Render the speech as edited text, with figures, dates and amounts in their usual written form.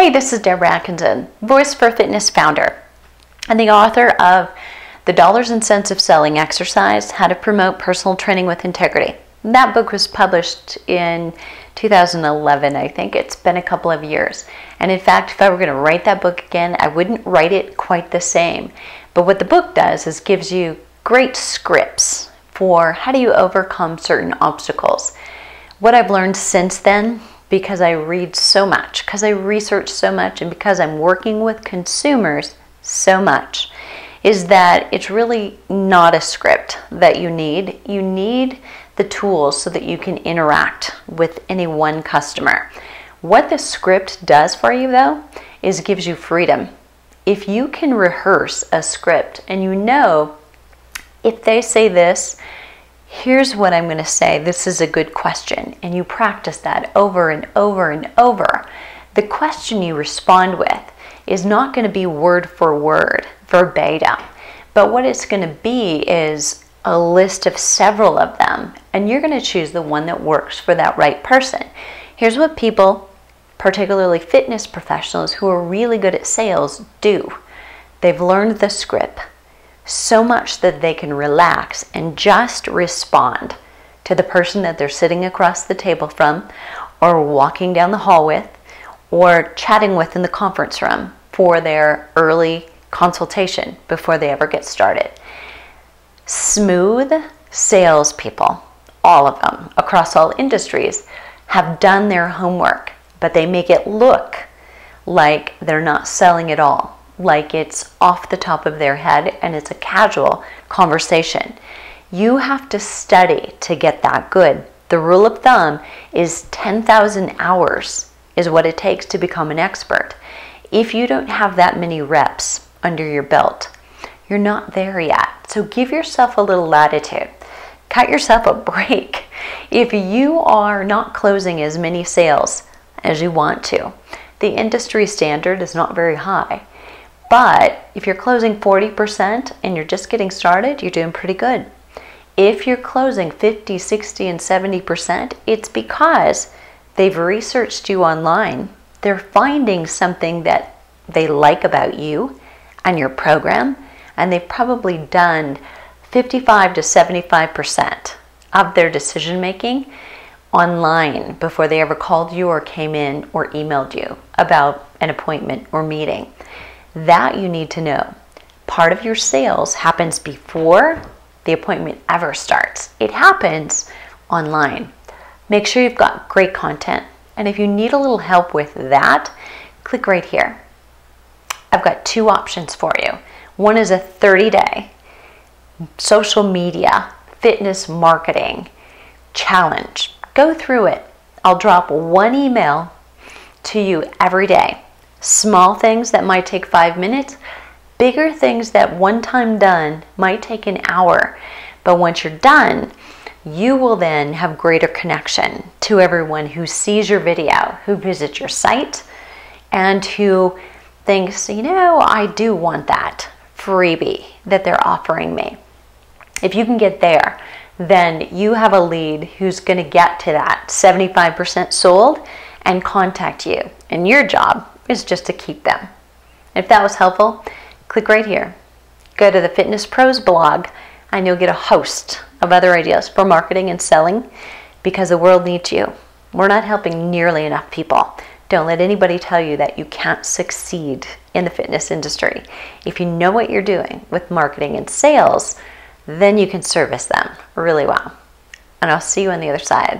Hey, this is Deborah Atkinson, Voice for Fitness founder and the author of The Dollars and Cents of Selling Exercise, How to Promote Personal Training with Integrity. That book was published in 2011, I think. It's been a couple of years. And in fact, if I were going to write that book again, I wouldn't write it quite the same. But what the book does is gives you great scripts for how do you overcome certain obstacles. What I've learned since then, because I read so much, because I research so much, and because I'm working with consumers so much, is that it's really not a script that you need. You need the tools so that you can interact with any one customer. What the script does for you, though, is it gives you freedom. If you can rehearse a script and you know, if they say this, here's what I'm going to say. This is a good question. And you practice that over and over and over. The question you respond with is not going to be word for word, verbatim. But what it's going to be is a list of several of them. And you're going to choose the one that works for that right person. Here's what people, particularly fitness professionals who are really good at sales, do. They've learned the script so much that they can relax and just respond to the person that they're sitting across the table from, or walking down the hall with, or chatting with in the conference room for their early consultation before they ever get started. Smooth salespeople, all of them, across all industries, have done their homework, but they make it look like they're not selling at all, like it's off the top of their head and it's a casual conversation. You have to study to get that good. The rule of thumb is 10,000 hours is what it takes to become an expert. If you don't have that many reps under your belt, you're not there yet. So give yourself a little latitude. Cut yourself a break. If you are not closing as many sales as you want to, the industry standard is not very high. But if you're closing 40% and you're just getting started, you're doing pretty good. If you're closing 50, 60, and 70%, it's because they've researched you online. They're finding something that they like about you and your program, and they've probably done 55 to 75% of their decision making online before they ever called you or came in or emailed you about an appointment or meeting. That you need to know. Part of your sales happens before the appointment ever starts. It happens online. Make sure you've got great content. And if you need a little help with that, click right here. I've got two options for you. One is a 30-day social media fitness marketing challenge. Go through it. I'll drop one email to you every day. Small things that might take 5 minutes, bigger things that one time done might take an hour. But once you're done, you will then have greater connection to everyone who sees your video, who visits your site, and who thinks, you know, I do want that freebie that they're offering me. If you can get there, then you have a lead who's going to get to that 75% sold and contact you. And your job is just to keep them. If that was helpful, click right here. Go to the Fitness Pros blog and you'll get a host of other ideas for marketing and selling, because the world needs you. We're not helping nearly enough people. Don't let anybody tell you that you can't succeed in the fitness industry. If you know what you're doing with marketing and sales, then you can service them really well. And I'll see you on the other side.